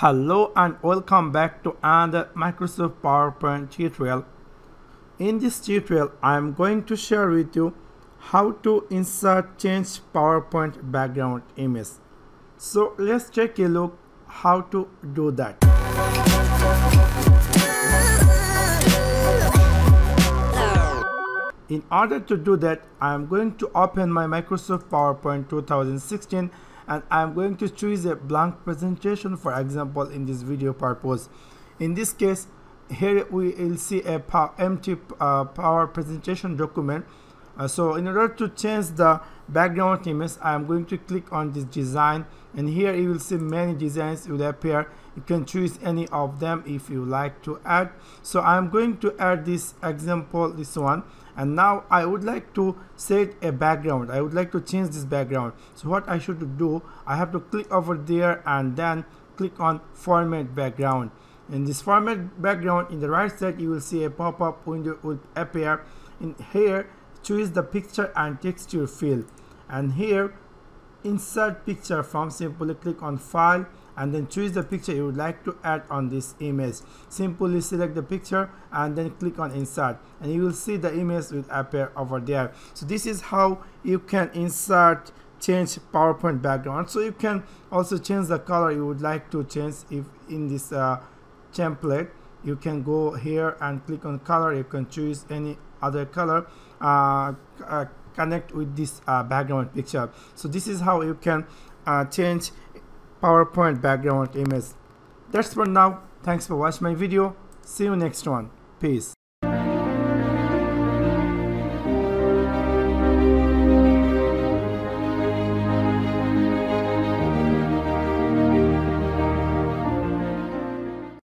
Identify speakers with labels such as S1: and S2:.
S1: Hello and welcome back to another Microsoft PowerPoint tutorial. In this tutorial, I am going to share with you how to change PowerPoint background image. So let's take a look how to do that. In order to do that, I am going to open my Microsoft PowerPoint 2016 and I am going to choose a blank presentation, for example in this video purpose. In this case, here we will see a empty power presentation document. So in order to change the background image, I am going to click on this design, and here you will see many designs will appear. You can choose any of them if you like to add. So I am going to add this example, this one, and now I would like to set a background. I would like to change this background. So what I should do, I have to click over there and then click on format background. In this format background, in the right side you will see a pop-up window will appear. In here, choose the picture and texture field, and here insert picture from, simply click on file and then choose the picture you would like to add on this image. Simply select the picture and then click on insert, and you will see the image will appear over there. So this is how you can change PowerPoint background. So you can also change the color you would like to change. If in this template, you can go here and click on color. You can choose any other color connect with this background picture. So this is how you can change PowerPoint background image. That's for now. Thanks for watching my video. See you next one. Peace.